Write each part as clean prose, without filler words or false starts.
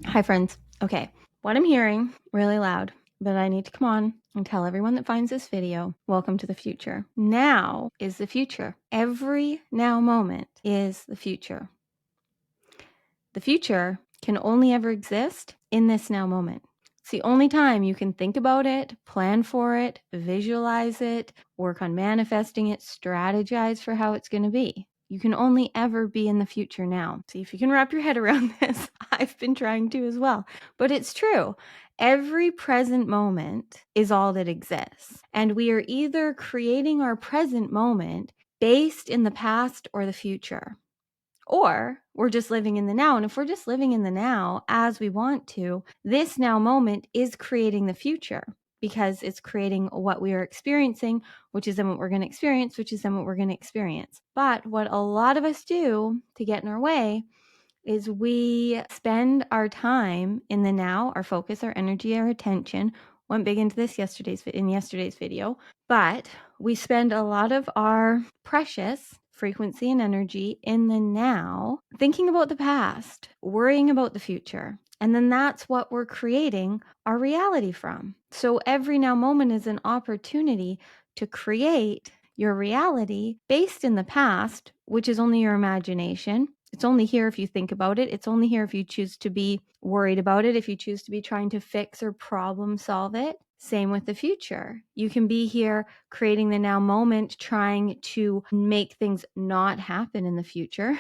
Hi, friends. Okay, what I'm hearing really loud, but I need to come on and tell everyone that finds this video, welcome to the future. Now is the future. Every now moment is the future. The future can only ever exist in this now moment. It's the only time you can think about it, plan for it, visualize it, work on manifesting it, strategize for how it's going to be. You can only ever be in the future now. See if you can wrap your head around this. I've been trying to as well, but it's true. Every present moment is all that exists. And we are either creating our present moment based in the past or the future, or we're just living in the now. And if we're just living in the now as we want to, this now moment is creating the future, because it's creating what we are experiencing, which is then what we're going to experience, which is then what we're going to experience. But what a lot of us do to get in our way is we spend our time in the now, our focus, our energy, our attention. Went big into this in yesterday's video, but we spend a lot of our precious frequency and energy in the now thinking about the past, worrying about the future. And then that's what we're creating our reality from. So every now moment is an opportunity to create your reality based in the past, which is only your imagination. It's only here if you think about it. It's only here if you choose to be worried about it, if you choose to be trying to fix or problem solve it. Same with the future. You can be here creating the now moment, trying to make things not happen in the future,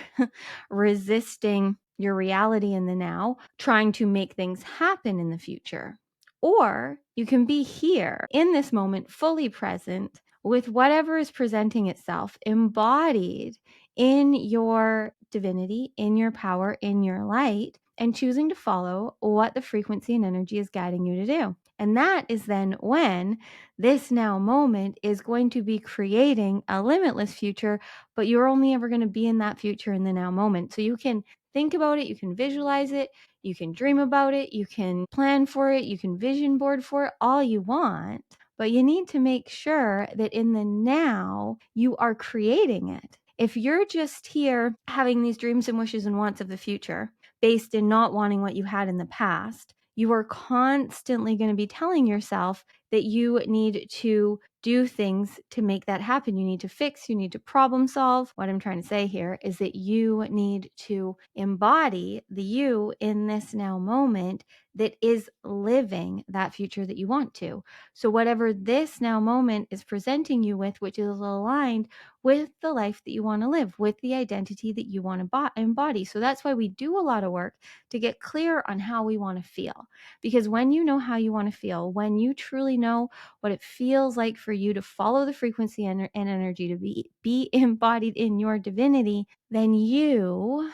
resisting your reality in the now, trying to make things happen in the future. Or you can be here in this moment, fully present with whatever is presenting itself, embodied in your divinity, in your power, in your light, and choosing to follow what the frequency and energy is guiding you to do. And that is then when this now moment is going to be creating a limitless future, but you're only ever going to be in that future in the now moment. So you can think about it, you can visualize it, you can dream about it, you can plan for it, you can vision board for it, all you want. But you need to make sure that in the now, you are creating it. If you're just here having these dreams and wishes and wants of the future based in not wanting what you had in the past, you are constantly going to be telling yourself that you need to do things to make that happen. You need to fix, you need to problem solve. What I'm trying to say here is that you need to embody the you in this now moment that is living that future that you want to. So whatever this now moment is presenting you with, which is aligned with the life that you want to live, with the identity that you want to embody. So that's why we do a lot of work to get clear on how we want to feel. Because when you know how you want to feel, when you truly know what it feels like for you to follow the frequency and energy, to be embodied in your divinity, then you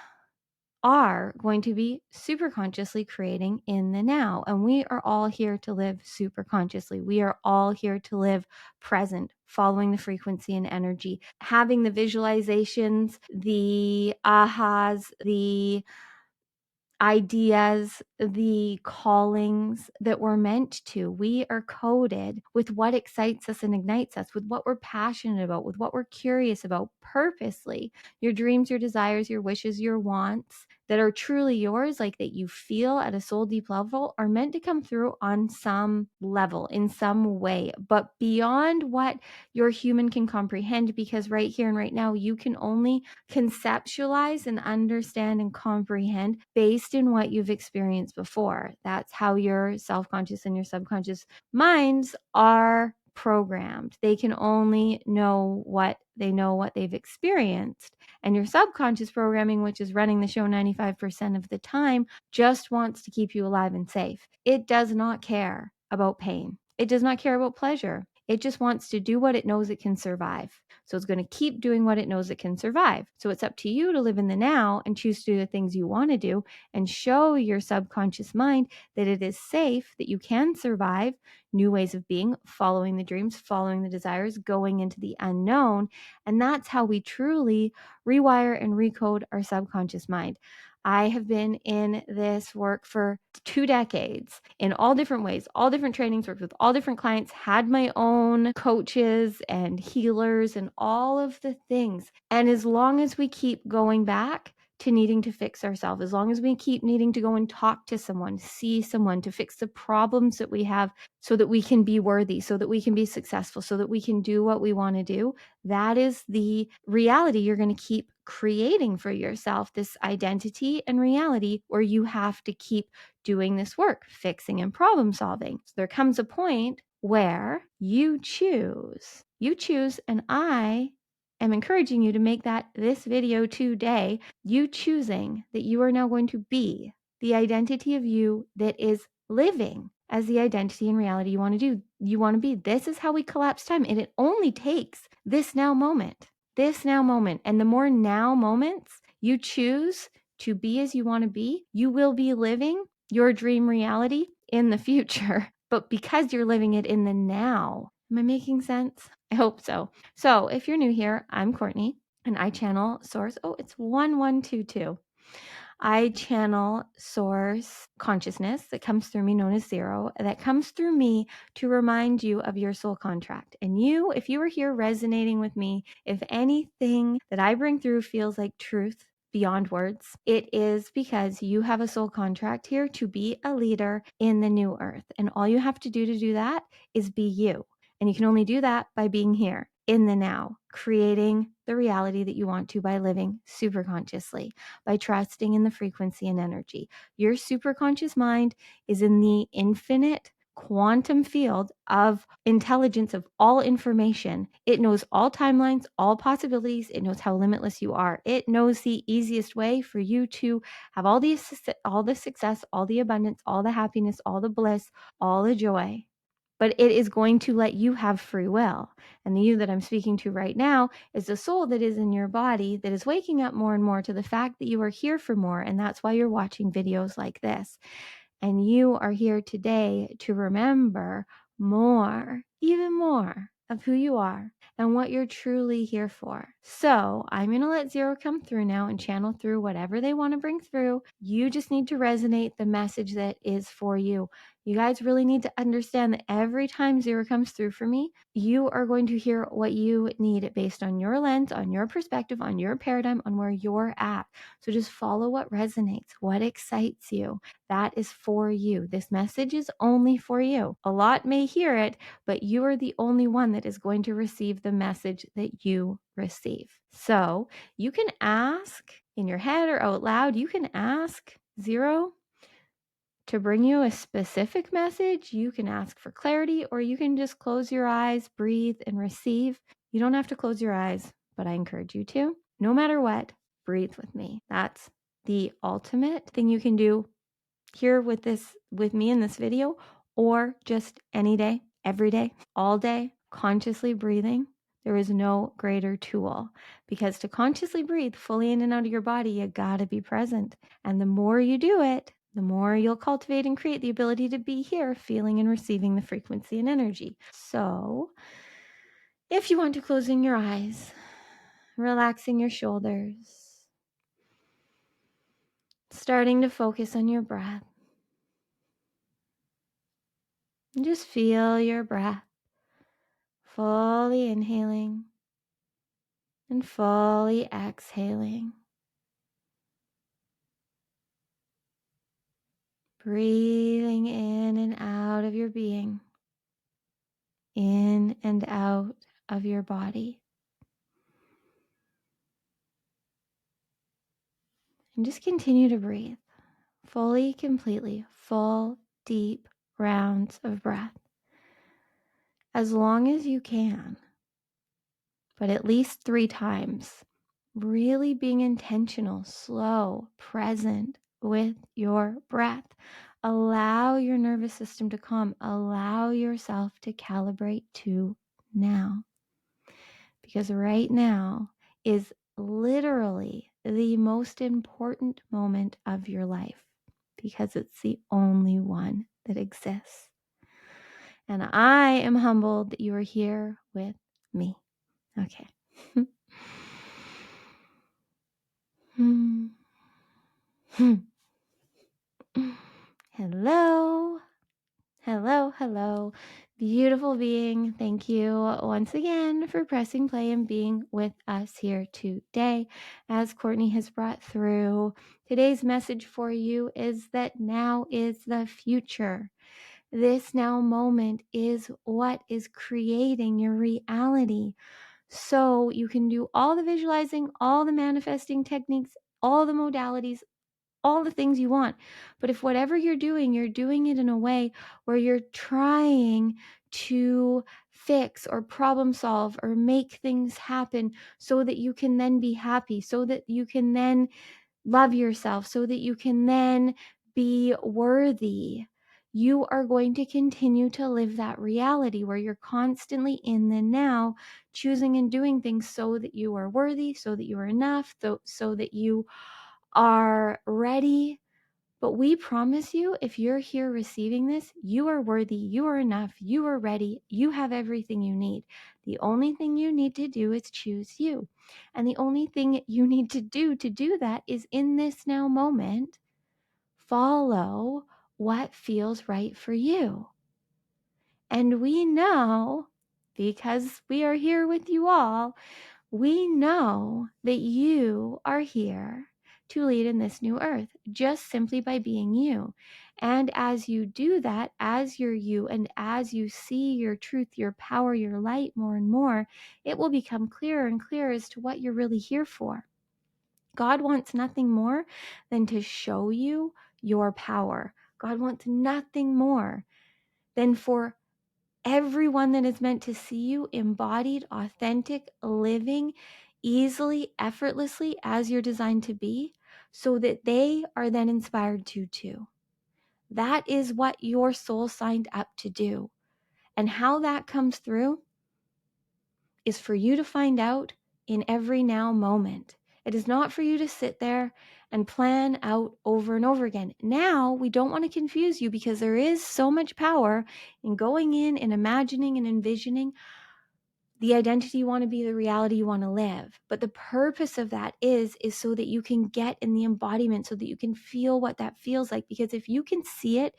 are going to be super consciously creating in the now. And we are all here to live super consciously. We are all here to live present, following the frequency and energy, having the visualizations, the ahas, the ideas, the callings that we're meant to. We are coded with what excites us and ignites us, with what we're passionate about, with what we're curious about purposely. Your dreams, your desires, your wishes, your wants that are truly yours, like that you feel at a soul deep level, are meant to come through on some level, in some way, but beyond what your human can comprehend, because right here and right now, you can only conceptualize and understand and comprehend based in what you've experienced before. That's how your self-conscious and your subconscious minds are programmed. They can only know what they know, what they've experienced. And your subconscious programming, which is running the show 95% of the time, just wants to keep you alive and safe. It does not care about pain. It does not care about pleasure. It just wants to do what it knows it can survive. So it's going to keep doing what it knows it can survive. So it's up to you to live in the now and choose to do the things you want to do and show your subconscious mind that it is safe, that you can survive new ways of being, following the dreams, following the desires, going into the unknown. And that's how we truly rewire and recode our subconscious mind. I have been in this work for 2 decades in all different ways, all different trainings, worked with all different clients, had my own coaches and healers and all of the things. And as long as we keep going back to needing to fix ourselves, as long as we keep needing to go and talk to someone, see someone to fix the problems that we have so that we can be worthy, so that we can be successful, so that we can do what we want to do, that is the reality you're going to keep creating for yourself, this identity and reality where you have to keep doing this work, fixing and problem solving. So there comes a point where you choose, and I am encouraging you to make that this video today, you choosing that you are now going to be the identity of you that is living as the identity and reality you want to do. You want to be. This is how we collapse time. And it only takes this now moment. And the more now moments you choose to be as you want to be, you will be living your dream reality in the future. But because you're living it in the now, am I making sense? I hope so. So if you're new here, I'm Courtney and I channel source. Oh, it's 1122. I channel source consciousness that comes through me, known as zero, that comes through me to remind you of your soul contract. And you, if you are here resonating with me, if anything that I bring through feels like truth beyond words, it is because you have a soul contract here to be a leader in the new earth. And all you have to do that is be you. And you can only do that by being here in the now, creating the reality that you want to by living super consciously, by trusting in the frequency and energy. Your superconscious mind is in the infinite quantum field of intelligence of all information. It knows all timelines, all possibilities. It knows how limitless you are. It knows the easiest way for you to have all the success, all the abundance, all the happiness, all the bliss, all the joy. But it is going to let you have free will. And the you that I'm speaking to right now is the soul that is in your body that is waking up more and more to the fact that you are here for more. And that's why you're watching videos like this. And you are here today to remember more, even more of who you are and what you're truly here for. So I'm going to let zero come through now and channel through whatever they want to bring through. You just need to resonate the message that is for you. You guys really need to understand that every time zero comes through for me, you are going to hear what you need based on your lens, on your perspective, on your paradigm, on where you're at. So just follow what resonates, what excites you. That is for you. This message is only for you. A lot may hear it, but you are the only one that is going to receive the message that you receive. So you can ask in your head or out loud, you can ask zero to bring you a specific message. You can ask for clarity, or you can just close your eyes, breathe, and receive. You don't have to close your eyes, but I encourage you to. No matter what, breathe with me. That's the ultimate thing you can do here with me in this video, or just any day, every day, all day, consciously breathing. There is no greater tool, because to consciously breathe fully in and out of your body, you gotta be present. And the more you do it, the more you'll cultivate and create the ability to be here, feeling and receiving the frequency and energy. So if you want to, closing your eyes, relaxing your shoulders, starting to focus on your breath. And just feel your breath fully inhaling and fully exhaling. Breathing in and out of your being, in and out of your body. And just continue to breathe fully, completely, full, deep rounds of breath. As long as you can, but at least 3 times. Really being intentional, slow, present with your breath. Allow your nervous system to calm. Allow yourself to calibrate to now. Because right now is literally the most important moment of your life, because it's the only one that exists. And I am humbled that you are here with me. Okay. Hello. Hello, hello. Beautiful being, thank you once again for pressing play and being with us here today. As Courtney has brought through, today's message for you is that now is the future. This now moment is what is creating your reality. So you can do all the visualizing, all the manifesting techniques, all the modalities, all the things you want. But if whatever you're doing it in a way where you're trying to fix or problem solve or make things happen so that you can then be happy, so that you can then love yourself, so that you can then be worthy, you are going to continue to live that reality where you're constantly in the now, choosing and doing things so that you are worthy, so that you are enough, so that you are ready. But we promise you, if you're here receiving this, you are worthy, you are enough, you are ready, you have everything you need. The only thing you need to do is choose you. And the only thing you need to do that is in this now moment, follow what feels right for you. And we know, because we are here with you all, we know that you are here to lead in this new earth, just simply by being you. And as you do that, as you're you, and as you see your truth, your power, your light more and more, it will become clearer and clearer as to what you're really here for. God wants nothing more than to show you your power. God wants nothing more than for everyone that is meant to see you embodied, authentic, living, easily, effortlessly as you're designed to be, so that they are then inspired to too. That is what your soul signed up to do. And how that comes through is for you to find out in every now moment. It is not for you to sit there and plan out over and over again. Now, we don't want to confuse you because there is so much power in going in and imagining and envisioning the identity you want to be, the reality you want to live. But the purpose of that is so that you can get in the embodiment, so that you can feel what that feels like. Because if you can see it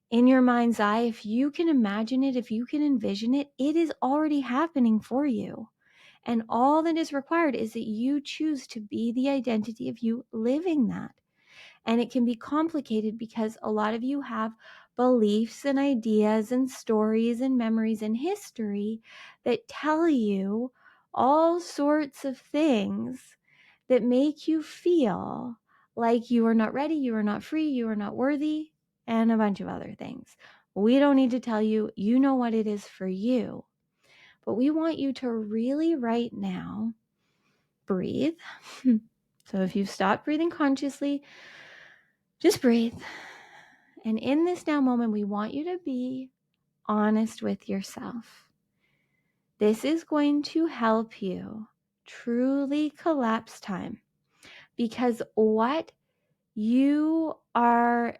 in your mind's eye, if you can imagine it, if you can envision it, it is already happening for you. And all that is required is that you choose to be the identity of you living that. And it can be complicated because a lot of you have beliefs and ideas and stories and memories and history that tell you all sorts of things that make you feel like you are not ready, you are not free, you are not worthy, and a bunch of other things. We don't need to tell you, you know what it is for you. But we want you to really right now breathe. So if you've stopped breathing consciously, just breathe. And in this now moment, we want you to be honest with yourself. This is going to help you truly collapse time, because what you are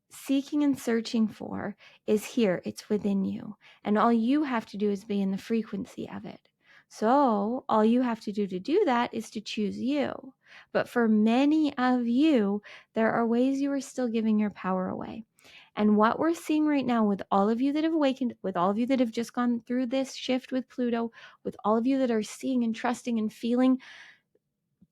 seeking and searching for is here. It's within you. And all you have to do is be in the frequency of it. So all you have to do that is to choose you. But for many of you, there are ways you are still giving your power away. And what we're seeing right now with all of you that have awakened, with all of you that have just gone through this shift with Pluto, with all of you that are seeing and trusting and feeling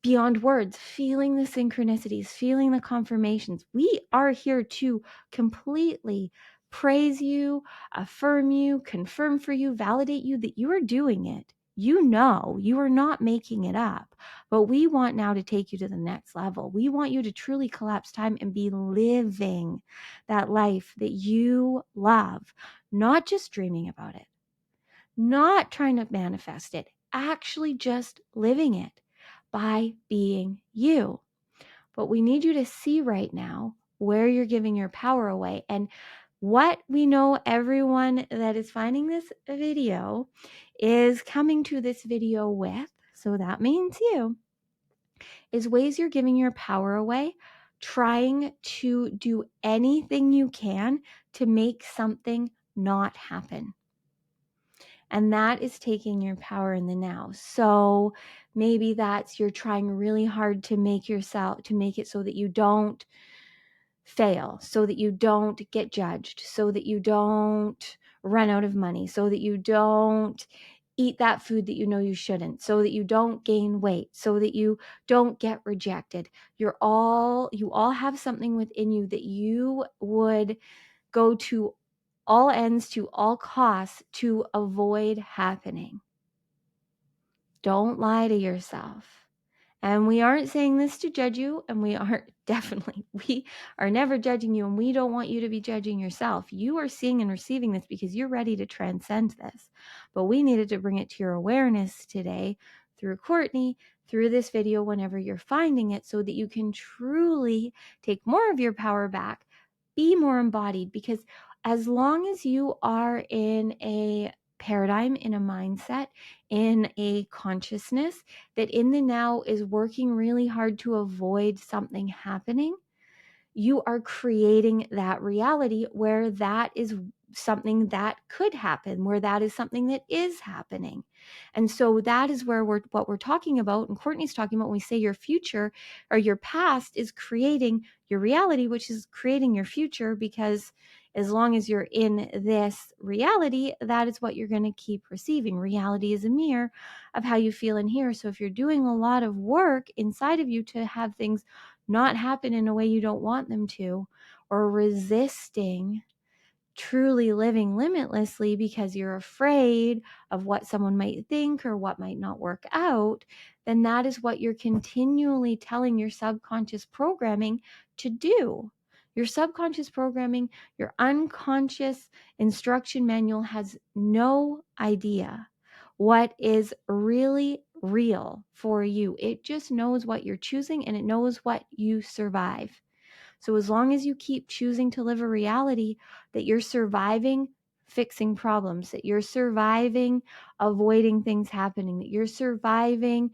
beyond words, feeling the synchronicities, feeling the confirmations. We are here to completely praise you, affirm you, confirm for you, validate you that you are doing it. You know, you are not making it up. But we want now to take you to the next level. We want you to truly collapse time and be living that life that you love, not just dreaming about it, not trying to manifest it, actually just living it by being you. But we need you to see right now where you're giving your power away. And what we know everyone that is finding this video is coming to this video with, so that means you, is ways you're giving your power away, trying to do anything you can to make something not happen. And that is taking your power in the now. So maybe that's you're trying really hard to make it so that you don't fail, so that you don't get judged, so that you don't run out of money, so that you don't eat that food that you know you shouldn't, so that you don't gain weight, so that you don't get rejected. You all have something within you that you would go to all ends, to all costs, to avoid happening. Don't lie to yourself. And we aren't saying this to judge you, and we are never judging you, and we don't want you to be judging yourself. You are seeing and receiving this because you're ready to transcend this. But we needed to bring it to your awareness today through Courtney, through this video, whenever you're finding it, so that you can truly take more of your power back, be more embodied. Because as long as you are in a paradigm, in a mindset, in a consciousness that in the now is working really hard to avoid something happening, you are creating that reality where that is something that could happen, where that is something that is happening. And so that is where what we're talking about, and Courtney's talking about, when we say your future or your past is creating your reality, which is creating your future, because as long as you're in this reality, that is what you're going to keep receiving. Reality is a mirror of how you feel in here. So if you're doing a lot of work inside of you to have things not happen in a way you don't want them to, or resisting truly living limitlessly because you're afraid of what someone might think or what might not work out, then that is what you're continually telling your subconscious programming to do. Your subconscious programming, your unconscious instruction manual has no idea what is really real for you. It just knows what you're choosing, and it knows what you survive. So as long as you keep choosing to live a reality that you're surviving fixing problems, that you're surviving avoiding things happening, that you're surviving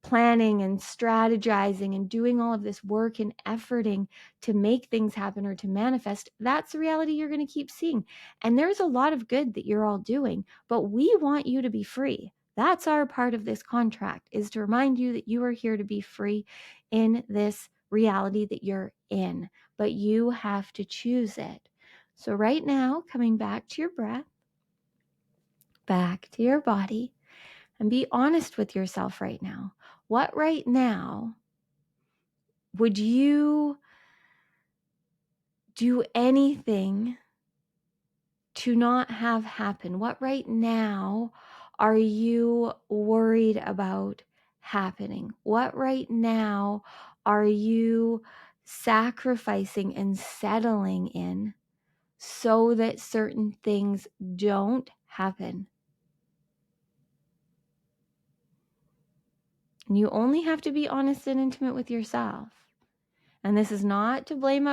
planning and strategizing and doing all of this work and efforting to make things happen or to manifest, that's the reality you're going to keep seeing. And there's a lot of good that you're all doing, but we want you to be free. That's our part of this contract, is to remind you that you are here to be free in this reality that you're in, but you have to choose it. So right now, coming back to your breath, back to your body, and be honest with yourself right now. What right now would you do anything to not have happen? What right now are you worried about happening? What right now are you sacrificing and settling in so that certain things don't happen? And you only have to be honest and intimate with yourself. And this is not to blame,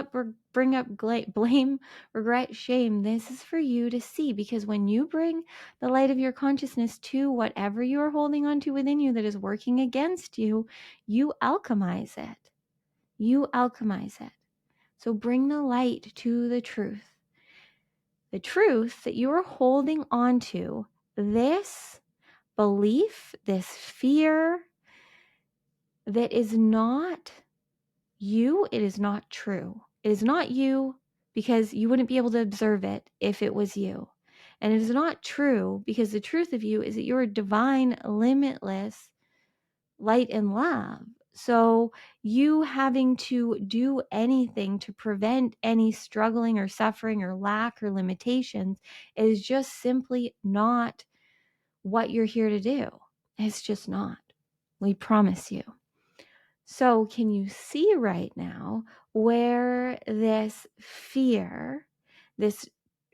regret, shame. This is for you to see, because when you bring the light of your consciousness to whatever you are holding on to within you that is working against you, you alchemize it. You alchemize it. So bring the light to the truth. The truth that you are holding on to, this belief, this fear that is not you, it is not true. It is not you because you wouldn't be able to observe it if it was you. And it is not true because the truth of you is that you're divine, limitless light and love. So you having to do anything to prevent any struggling or suffering or lack or limitations is just simply not what you're here to do. It's just not. We promise you. So can you see right now where this fear, this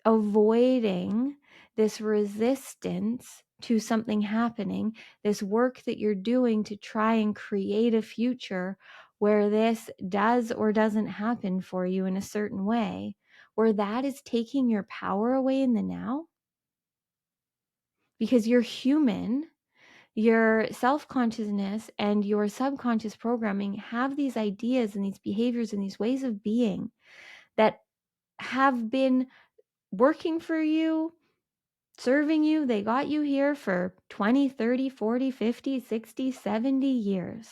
avoiding, this resistance to something happening, this work that you're doing to try and create a future where this does or doesn't happen for you in a certain way, where that is taking your power away in the now? Because you're human. Your self-consciousness and your subconscious programming have these ideas and these behaviors and these ways of being that have been working for you, serving you. They got you here for 20, 30, 40, 50, 60, 70 years.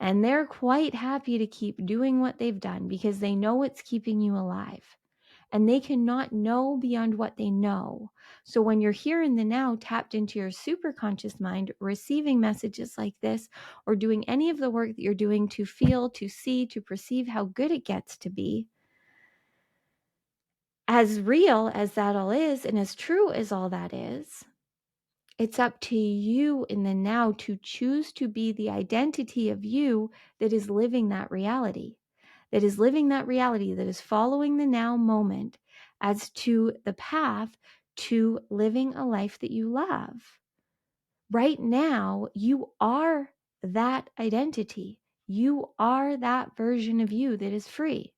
And they're quite happy to keep doing what they've done because they know it's keeping you alive. and they cannot know beyond what they know. So when you're here in the now, tapped into your superconscious mind, receiving messages like this, or doing any of the work that you're doing to feel, to see, to perceive how good it gets to be, as real as that all is, and as true as all that is, it's up to you in the now to choose to be the identity of you that is living that reality, that is following the now moment as to the path to living a life that you love. Right now, you are that identity. You are that version of you that is free.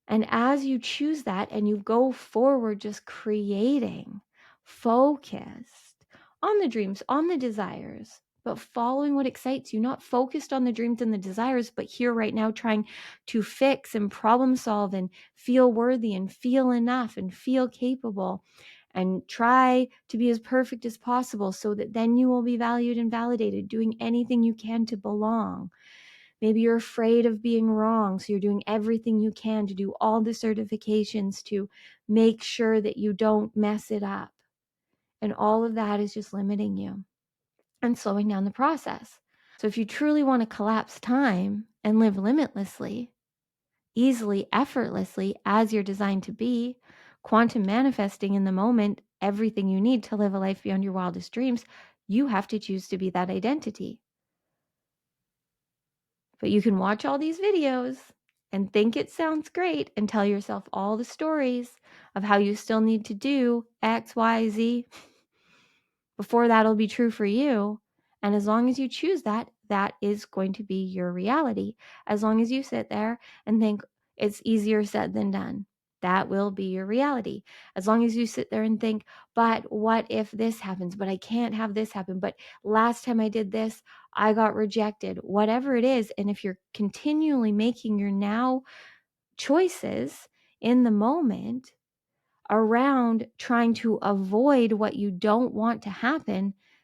And as you choose that and you go forward just creating, focused on the dreams, on the desires, but following what excites you, not focused on the dreams and the desires, but here right now trying to fix and problem solve and feel worthy and feel enough and feel capable and try to be as perfect as possible so that then you will be valued and validated, doing anything you can to belong. Maybe you're afraid of being wrong, so you're doing everything you can to do all the certifications to make sure that you don't mess it up. And all of that is just limiting you and slowing down the process. So if you truly want to collapse time and live limitlessly, easily, effortlessly, as you're designed to be, quantum manifesting in the moment, everything you need to live a life beyond your wildest dreams, you have to choose to be that identity. But you can watch all these videos and think it sounds great and tell yourself all the stories of how you still need to do X, Y, Z before that'll be true for you. And as long as you choose that, that is going to be your reality. As long as you sit there and think it's easier said than done, that will be your reality. As long as you sit there and think, but what if this happens? But I can't have this happen. But last time I did this, I got rejected. Whatever it is. And if you're continually making your now choices in the moment around trying to avoid what you don't want to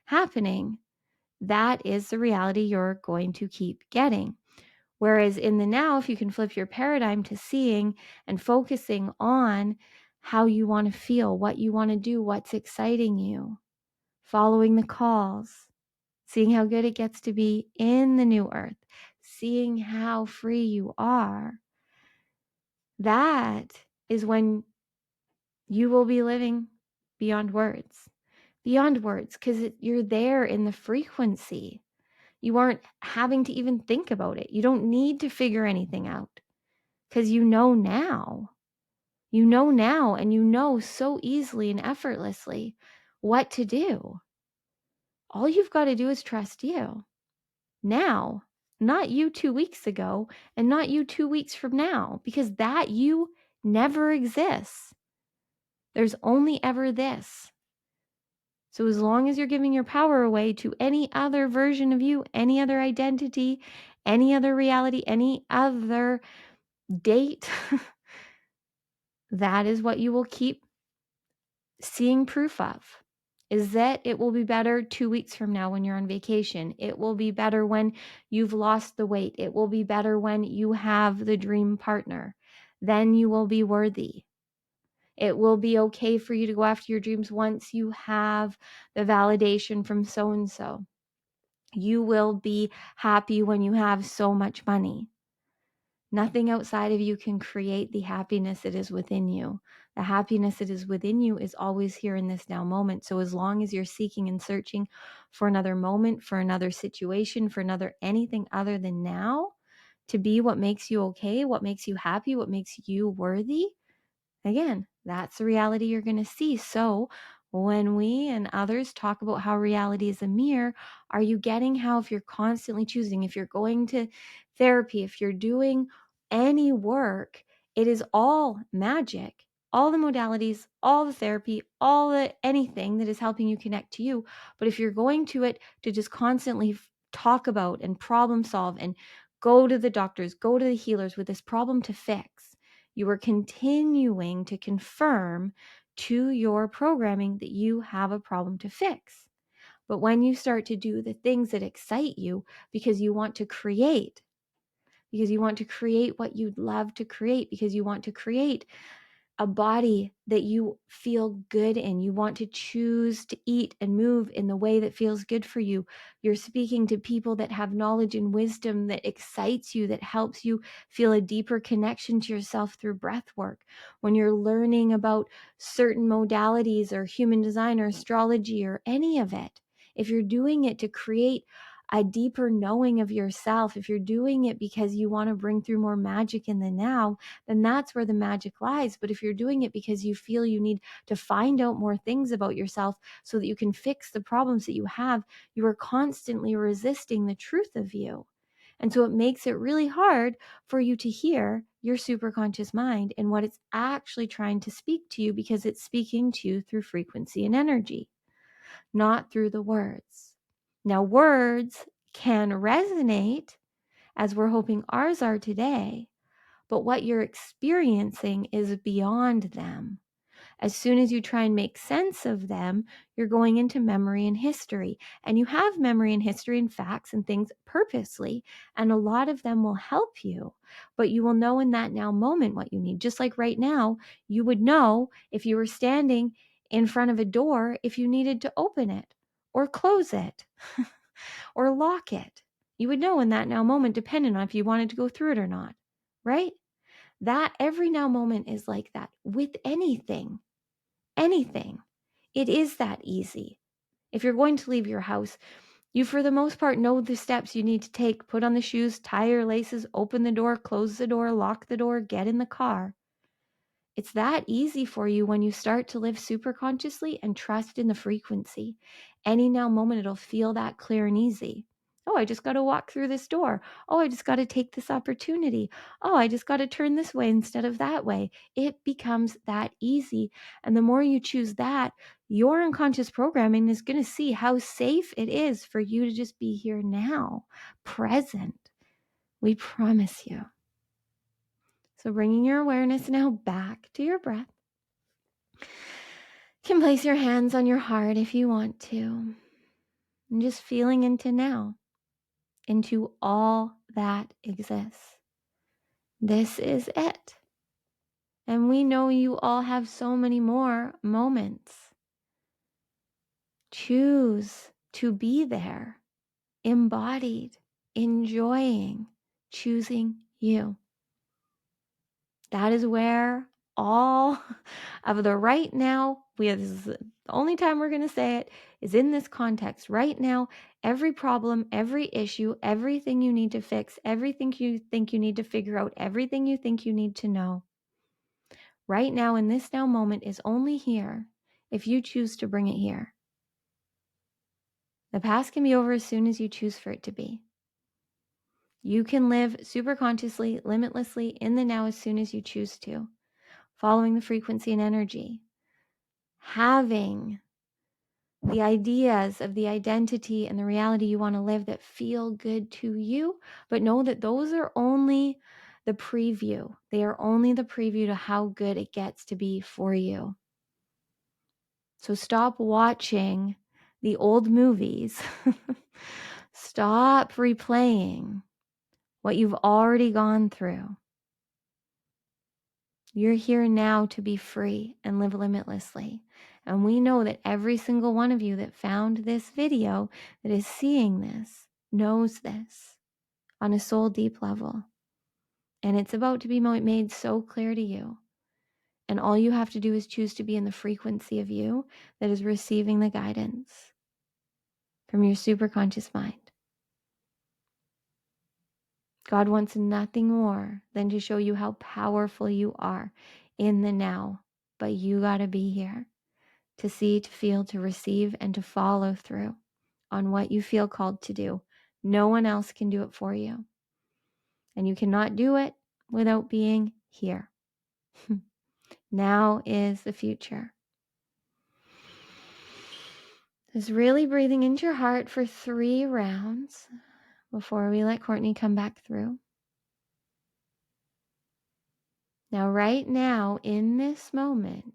happening, that is the reality you're going to keep getting. Whereas in the now, if you can flip your paradigm to seeing and focusing on how you want to feel, what you want to do, what's exciting you, following the calls, seeing how good it gets to be in the new earth, seeing how free you are, that is when you will be living beyond words, because you're there in the frequency. You aren't having to even think about it. You don't need to figure anything out because you know now. You know now, and you know so easily and effortlessly what to do. All you've got to do is trust you. Now, not you 2 weeks ago and not you 2 weeks from now, because that you never exists. There's only ever this. So as long as you're giving your power away to any other version of you, any other identity, any other reality, any other date, that is what you will keep seeing proof of. Is that it will be better 2 weeks from now when you're on vacation. It will be better when you've lost the weight. It will be better when you have the dream partner. Then you will be worthy. It will be okay for you to go after your dreams once you have the validation from so-and-so. You will be happy when you have so much money. Nothing outside of you can create the happiness that is within you. The happiness that is within you is always here in this now moment. So as long as you're seeking and searching for another moment, for another situation, for another anything other than now, to be what makes you okay, what makes you happy, what makes you worthy, again, that's the reality you're going to see. So when we and others talk about how reality is a mirror, are you getting how if you're constantly choosing, if you're going to therapy, if you're doing any work, it is all magic, all the modalities, all the therapy, all the anything that is helping you connect to you. But if you're going to it to just constantly talk about and problem solve and go to the doctors, go to the healers with this problem to fix, you are continuing to confirm to your programming that you have a problem to fix. But when you start to do the things that excite you because you want to create, because you want to create what you'd love to create, because you want to create a body that you feel good in. You want to choose to eat and move in the way that feels good for you. You're speaking to people that have knowledge and wisdom that excites you, that helps you feel a deeper connection to yourself through breath work. When you're learning about certain modalities or human design or astrology or any of it, if you're doing it to create a deeper knowing of yourself, if you're doing it because you want to bring through more magic in the now, then that's where the magic lies. But if you're doing it because you feel you need to find out more things about yourself so that you can fix the problems that you have, you are constantly resisting the truth of you. And so it makes it really hard for you to hear your superconscious mind and what it's actually trying to speak to you, because it's speaking to you through frequency and energy, not through the words. Now, words can resonate, as we're hoping ours are today, but what you're experiencing is beyond them. As soon as you try and make sense of them, you're going into memory and history. And you have memory and history and facts and things purposely, and a lot of them will help you. But you will know in that now moment what you need. Just like right now, you would know if you were standing in front of a door if you needed to open it or close it or lock it. You would know in that now moment, depending on if you wanted to go through it or not, right? That every now moment is like that with anything. It is that easy. If you're going to leave your house, you for the most part know the steps you need to take. Put on the shoes, tie your laces, open the door, close the door, lock the door, get in the car. It's that easy for you when you start to live super consciously and trust in the frequency. Any now moment, it'll feel that clear and easy. Oh, I just got to walk through this door. Oh, I just got to take this opportunity. Oh, I just got to turn this way instead of that way. It becomes that easy. And the more you choose that, your unconscious programming is going to see how safe it is for you to just be here now, present. We promise you. So bringing your awareness now back to your breath. You can place your hands on your heart if you want to. And just feeling into now, into all that exists. This is it. And we know you all have so many more moments. Choose to be there, embodied, enjoying, choosing you. That is where all of the right now, this is the only time we're going to say it, is in this context. Right now, every problem, every issue, everything you need to fix, everything you think you need to figure out, everything you think you need to know, right now in this now moment is only here if you choose to bring it here. The past can be over as soon as you choose for it to be. You can live super consciously, limitlessly in the now as soon as you choose to, following the frequency and energy, having the ideas of the identity and the reality you want to live that feel good to you, but know that those are only the preview. They are only the preview to how good it gets to be for you. So stop watching the old movies. Stop replaying what you've already gone through. You're here now to be free and live limitlessly. And we know that every single one of you that found this video, that is seeing this, knows this on a soul deep level. And it's about to be made so clear to you. And all you have to do is choose to be in the frequency of you that is receiving the guidance from your superconscious mind. God wants nothing more than to show you how powerful you are in the now. But you got to be here to see, to feel, to receive, and to follow through on what you feel called to do. No one else can do it for you. And you cannot do it without being here. Now is the future. Just really breathing into your heart for 3 rounds before we let Courtney come back through. Now, right now, in this moment,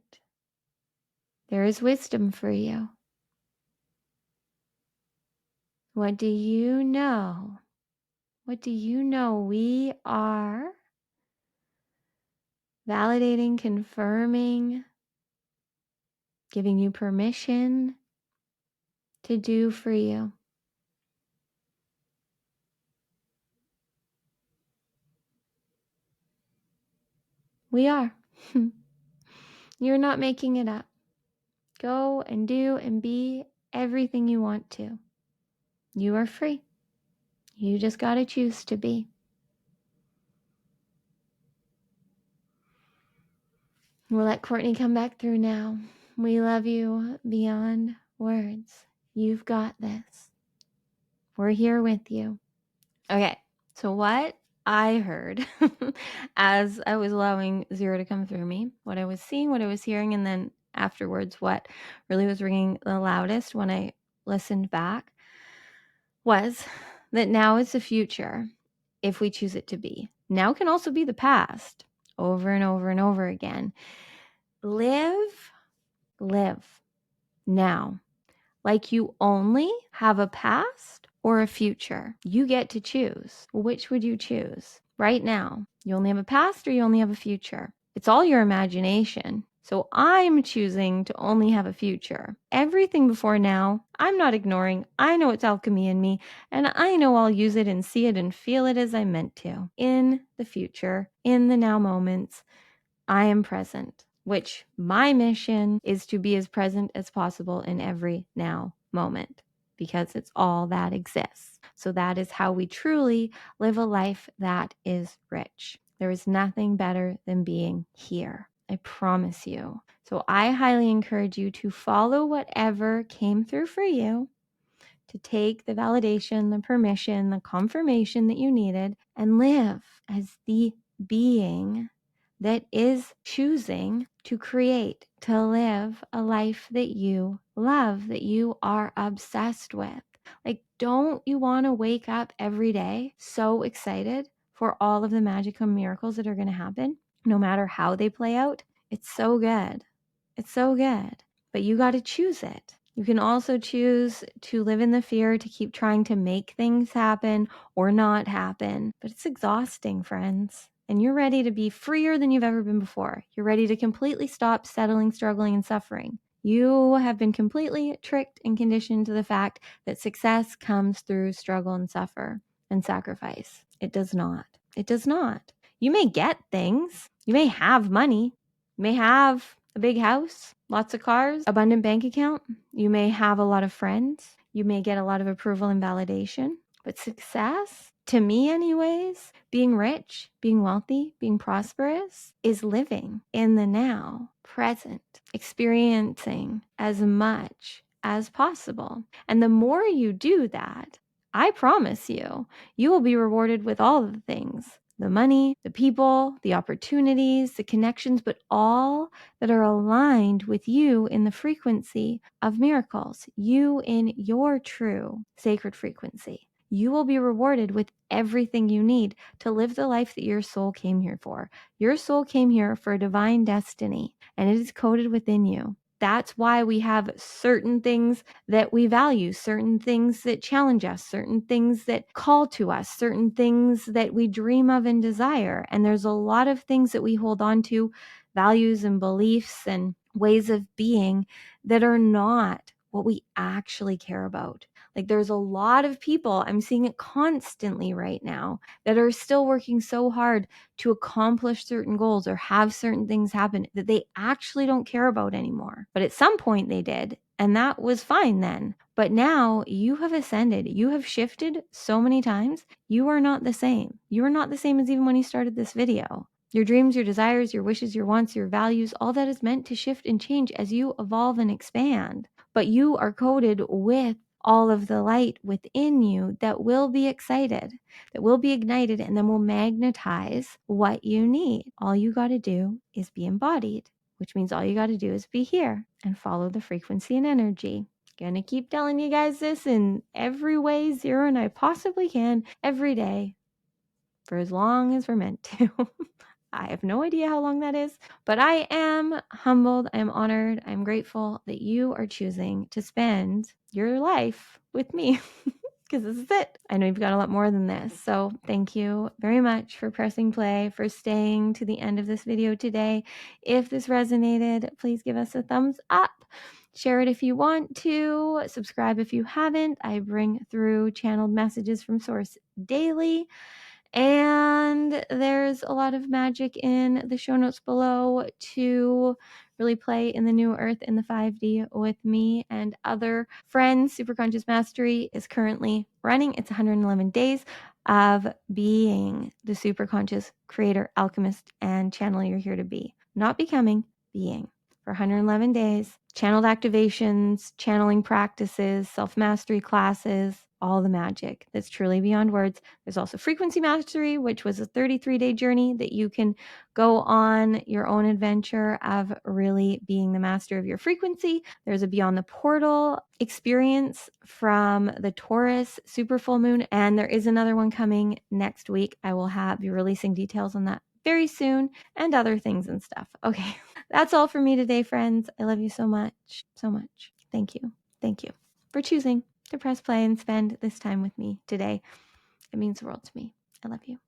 there is wisdom for you. What do you know What do you know we are validating, confirming, giving you permission to do for you? We are. You're not making it up. Go and do and be everything you want to. You are free. You just got to choose to be. We'll let Courtney come back through now. We love you beyond words. You've got this. We're here with you. Okay, so what I heard as I was allowing Zero to come through me, what I was seeing, what I was hearing, and then afterwards, what really was ringing the loudest when I listened back was that now is the future if we choose it to be. Now can also be the past over and over and over again. Live now like you only have a past or a future. You get to choose. Which would you choose right now? You only have a past or you only have a future? It's all your imagination. So I'm choosing to only have a future. Everything before now, I'm not ignoring. I know it's alchemy in me, and I know I'll use it and see it and feel it as I meant to. In the future, in the now moments, I am present, which my mission is to be as present as possible in every now moment because it's all that exists. So that is how we truly live a life that is rich. There is nothing better than being here. I promise you. So I highly encourage you to follow whatever came through for you, to take the validation, the permission, the confirmation that you needed, and live as the being that is choosing to create, to live a life that you love, that you are obsessed with. Like, don't you want to wake up every day so excited for all of the magical miracles that are going to happen, no matter how they play out? It's so good. It's so good. But you got to choose it. You can also choose to live in the fear, to keep trying to make things happen or not happen. But it's exhausting, friends. And you're ready to be freer than you've ever been before. You're ready to completely stop settling, struggling, and suffering. You have been completely tricked and conditioned to the fact that success comes through struggle and suffer and sacrifice. It does not. It does not. You may get things. You may have money. You may have a big house, lots of cars, abundant bank account. You may have a lot of friends. You may get a lot of approval and validation. But success, to me anyways, being rich, being wealthy, being prosperous, is living in the now, present, experiencing as much as possible. And the more you do that, I promise you, you will be rewarded with all of the things: the money, the people, the opportunities, the connections, but all that are aligned with you in the frequency of miracles, you in your true sacred frequency. You will be rewarded with everything you need to live the life that your soul came here for. Your soul came here for a divine destiny, and it is coded within you. That's why we have certain things that we value, certain things that challenge us, certain things that call to us, certain things that we dream of and desire. And there's a lot of things that we hold on to, values and beliefs and ways of being, that are not what we actually care about. Like, there's a lot of people, I'm seeing it constantly right now, that are still working so hard to accomplish certain goals or have certain things happen that they actually don't care about anymore. But at some point they did, and that was fine then. But now you have ascended. You have shifted so many times. You are not the same. You are not the same as even when you started this video. Your dreams, your desires, your wishes, your wants, your values, all that is meant to shift and change as you evolve and expand. But you are coded with all of the light within you that will be excited, that will be ignited, and then will magnetize what you need. All you got to do is be embodied, which means all you got to do is be here and follow the frequency and energy. Gonna keep telling you guys this in every way, Zero and I possibly can, every day, for as long as we're meant to. I have no idea how long that is, but I am humbled, I am honored, I'm grateful that you are choosing to spend your life with me. because this is it. I know you've got a lot more than this. So thank you very much for pressing play, for staying to the end of this video today. If this resonated, please give us a thumbs up. Share it if you want to. Subscribe if you haven't. I bring through channeled messages from Source daily. And there's a lot of magic in the show notes below to really play in the new earth in the 5D with me and other friends. Superconscious Mastery is currently running. It's 111 days of being the superconscious creator, alchemist, and channel you're here to be. Not becoming, being. For 111 days, channeled activations, channeling practices, self-mastery classes, all the magic that's truly beyond words. There's also Frequency Mastery, which was a 33-day journey that you can go on your own adventure of really being the master of your frequency. There's a Beyond the Portal experience from the Taurus super full moon, and there is another one coming next week. I will be releasing details on that very soon, and other things and stuff. Okay, that's all for me today, friends. I love you so much, so much. Thank you. Thank you for choosing to press play and spend this time with me today. It means the world to me. I love you.